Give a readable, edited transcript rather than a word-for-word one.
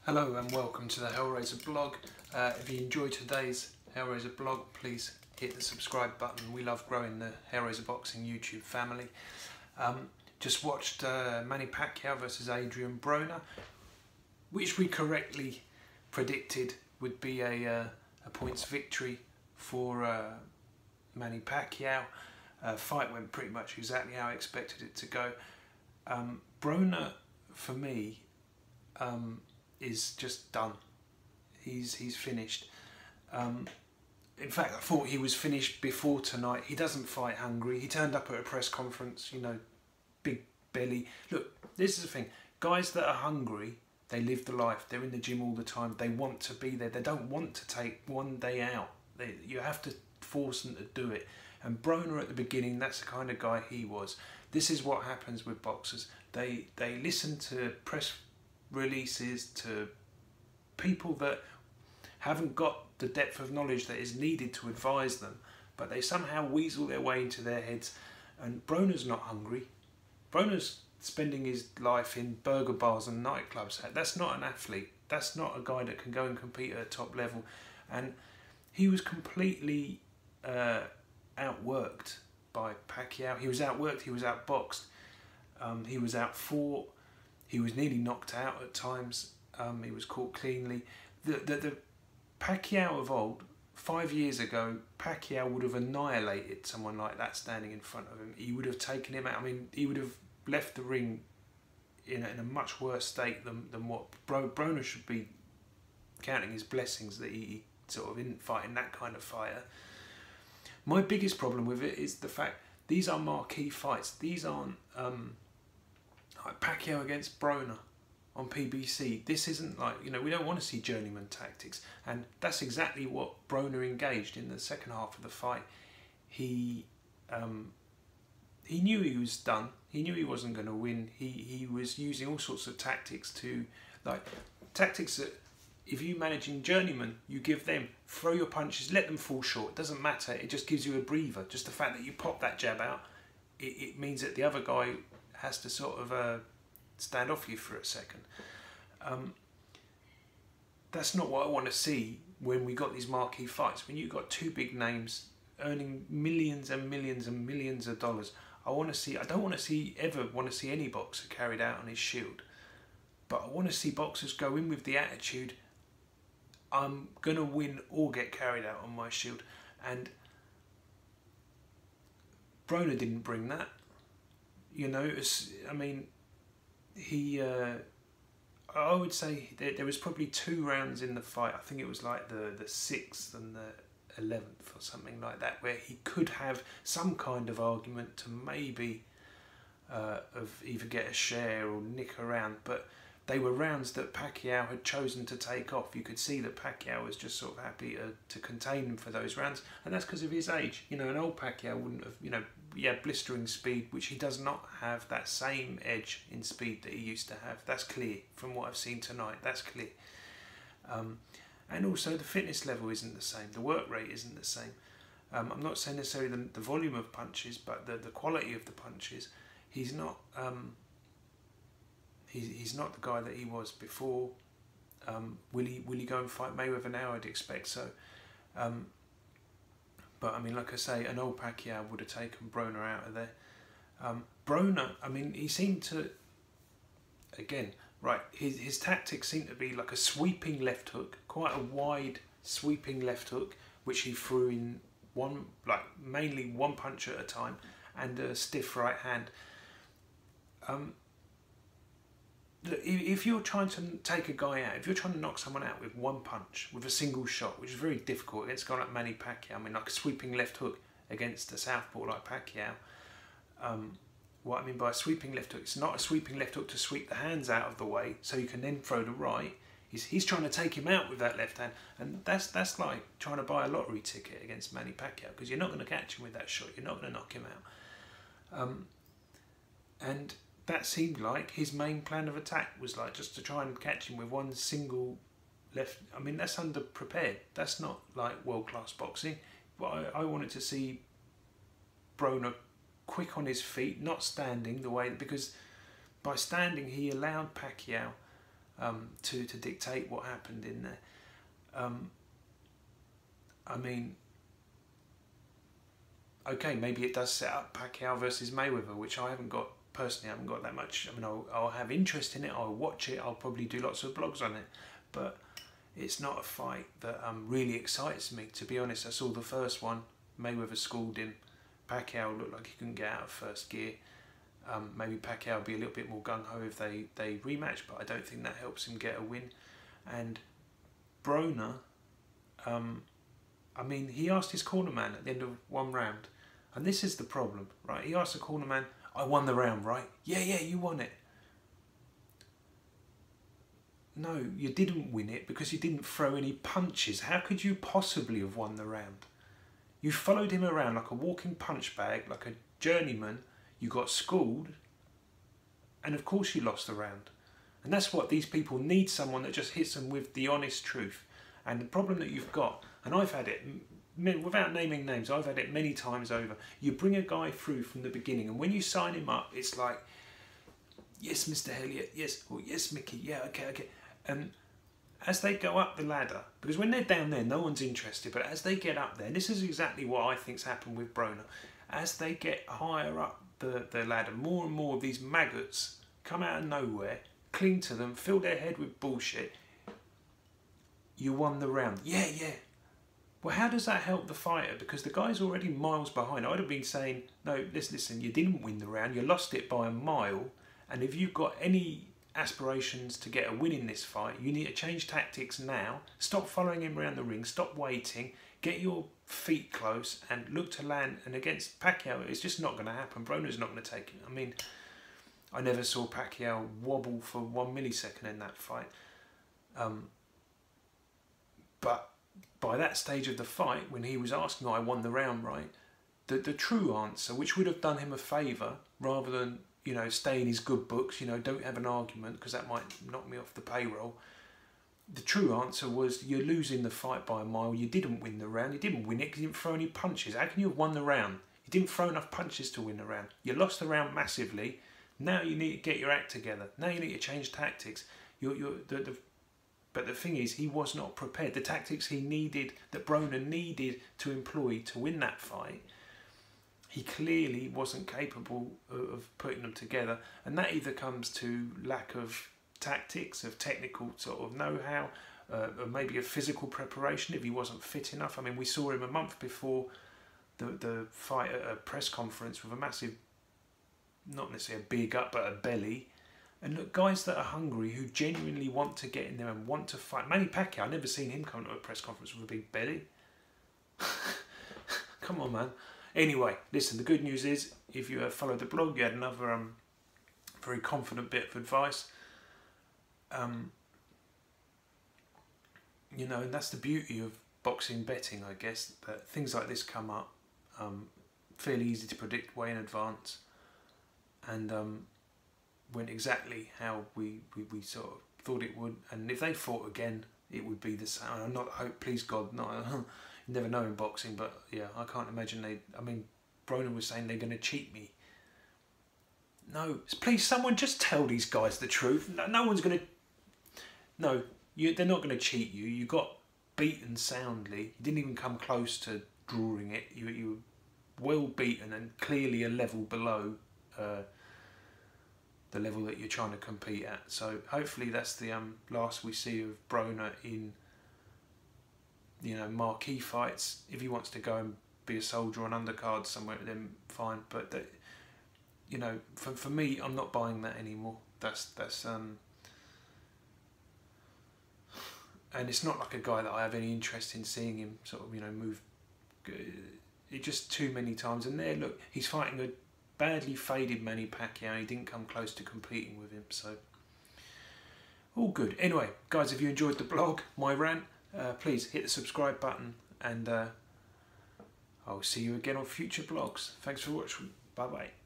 Hello and welcome to the Hellraiser blog. If you enjoyed today's Hellraiser blog, please hit the subscribe button. We love growing the Hellraiser Boxing YouTube family. Just watched Manny Pacquiao versus Adrien Broner, which we correctly predicted would be a points victory for Manny Pacquiao. Fight went pretty much exactly how I expected it to go. Broner, for me, is just done. He's finished. In fact, I thought he was finished before tonight. He doesn't fight hungry. He turned up at a press conference, you know, big belly. Look, this is the thing. Guys that are hungry, they live the life. They're in the gym all the time. They want to be there. They don't want to take one day out. You have to force them to do it. And Broner at the beginning, that's the kind of guy he was. This is what happens with boxers. They listen to press releases, to people that haven't got the depth of knowledge that is needed to advise them, but they somehow weasel their way into their heads. And Broner's not hungry. Broner's spending his life in burger bars and nightclubs. That's not an athlete. That's not a guy that can go and compete at a top level. And he was completely outworked by Pacquiao. He was outworked, he was outboxed, he was outfought. He was nearly knocked out at times. He was caught cleanly. The Pacquiao of old, 5 years ago, Pacquiao would have annihilated someone like that standing in front of him. He would have taken him out. I mean, he would have left the ring in a much worse state than what Broner should be counting his blessings that he sort of isn't fighting that kind of fighter. My biggest problem with it is the fact these are marquee fights. These aren't like Pacquiao against Broner on PBC. This isn't like, you know, we don't want to see journeyman tactics, and that's exactly what Broner engaged in the second half of the fight. He knew he was done. He knew he wasn't going to win. He was using all sorts of tactics that if you managing journeyman, you give them, throw your punches, let them fall short. It doesn't matter. It just gives you a breather. Just the fact that you pop that jab out, it means that the other guy has to sort of stand off you for a second. That's not what I want to see when we got these marquee fights. When you've got two big names earning millions and millions and millions of dollars, I don't want to see any boxer carried out on his shield. But I want to see boxers go in with the attitude, I'm going to win or get carried out on my shield. And Broner didn't bring that. You know, I mean, I would say there was probably 2 rounds in the fight. I think it was like the 6th and the 11th or something like that, where he could have some kind of argument to maybe of either get a share or nick around. But they were rounds that Pacquiao had chosen to take off. You could see that Pacquiao was just sort of happy to contain him for those rounds, and that's because of his age. You know, an old Pacquiao wouldn't have, you know, he had blistering speed, which he does not have that same edge in speed that he used to have. That's clear from what I've seen tonight. That's clear. And also the fitness level isn't the same. The work rate isn't the same. I'm not saying necessarily the volume of punches, but the quality of the punches. He's not. He's not the guy that he was before. Will he go and fight Mayweather now? I'd expect so. But I mean, like I say, an old Pacquiao would have taken Broner out of there. Broner, I mean, he seemed to, again, right, his tactics seemed to be like a sweeping left hook, quite a wide sweeping left hook, which he threw in mainly one punch at a time, and a stiff right hand. If you're trying to take a guy out, if you're trying to knock someone out with one punch, with a single shot, which is very difficult against a guy like Manny Pacquiao, I mean, like a sweeping left hook against a southpaw like Pacquiao. What I mean by a sweeping left hook, it's not a sweeping left hook to sweep the hands out of the way so you can then throw the right. He's trying to take him out with that left hand, and that's like trying to buy a lottery ticket against Manny Pacquiao, because you're not going to catch him with that shot. You're not going to knock him out. And that seemed like his main plan of attack, was like just to try and catch him with one single left. I mean, that's underprepared. That's not like world-class boxing. But I wanted to see Broner quick on his feet, not standing the way, because by standing he allowed Pacquiao to dictate what happened in there. I mean, okay, maybe it does set up Pacquiao versus Mayweather, which I haven't got, personally, I haven't got that much. I mean, I'll have interest in it, I'll watch it, I'll probably do lots of blogs on it, but it's not a fight that really excites me, to be honest. I saw the first one, Mayweather schooled him, Pacquiao looked like he couldn't get out of first gear. Maybe Pacquiao will be a little bit more gung-ho if they rematch, but I don't think that helps him get a win. And Broner, I mean, he asked his corner man at the end of one round, and this is the problem, right? He asked the corner man, I won the round, right? Yeah, you won it. No, you didn't win it because you didn't throw any punches. How could you possibly have won the round? You followed him around like a walking punch bag, like a journeyman. You got schooled, and of course you lost the round. And that's what these people need, someone that just hits them with the honest truth. And the problem that you've got, and I've had it, without naming names, I've had it many times over. You bring a guy through from the beginning, and when you sign him up, it's like, yes, Mr. Elliott, yes, or yes, Mickey, yeah, okay. And as they go up the ladder, because when they're down there, no one's interested, but as they get up there, and this is exactly what I think's happened with Broner, as they get higher up the ladder, more and more of these maggots come out of nowhere, cling to them, fill their head with bullshit. You won the round. Yeah. Well, how does that help the fighter? Because the guy's already miles behind. I'd have been saying, no, listen, you didn't win the round. You lost it by a mile. And if you've got any aspirations to get a win in this fight, you need to change tactics now. Stop following him around the ring. Stop waiting. Get your feet close and look to land. And against Pacquiao, it's just not going to happen. Broner's not going to take it. I mean, I never saw Pacquiao wobble for 1 millisecond in that fight. But by that stage of the fight, when he was asking, I won the round, right? The true answer, which would have done him a favour, rather than, you know, stay in his good books, you know, don't have an argument, because that might knock me off the payroll. The true answer was, you're losing the fight by a mile. You didn't win the round. You didn't win it because you didn't throw any punches. How can you have won the round? You didn't throw enough punches to win the round. You lost the round massively. Now you need to get your act together. Now you need to change tactics. But the thing is, he was not prepared. The tactics he needed, that Broner needed to employ to win that fight, he clearly wasn't capable of putting them together. And that either comes to lack of tactics, of technical sort of know-how, or maybe a physical preparation if he wasn't fit enough. I mean, we saw him a month before the fight at a press conference with a massive, not necessarily a big up, but a belly. And look, guys that are hungry, who genuinely want to get in there and want to fight. Manny Pacquiao, I've never seen him come to a press conference with a big belly. Come on, man. Anyway, listen, the good news is, if you followed the blog, you had another very confident bit of advice. You know, and that's the beauty of boxing betting, I guess, that things like this come up fairly easy to predict way in advance, and went exactly how we sort of thought it would. And if they fought again, it would be the same. I'm not, please God, not. You never know in boxing, but yeah, I can't imagine I mean, Broner was saying they're going to cheat me. No, please, someone just tell these guys the truth. No one's going to. No, they're not going to cheat you. You got beaten soundly. You didn't even come close to drawing it. You were well beaten and clearly a level below the level that you're trying to compete at. So hopefully that's the last we see of Broner in, you know, marquee fights. If he wants to go and be a soldier on undercard somewhere, then fine. But that, you know, for me, I'm not buying that anymore. That's and it's not like a guy that I have any interest in seeing him sort of, you know, move. It just too many times. And there, look, he's fighting a badly faded Manny Pacquiao, and he didn't come close to competing with him. So all good. Anyway, guys, if you enjoyed the blog, my rant, please hit the subscribe button, and I'll see you again on future blogs. Thanks for watching. Bye bye.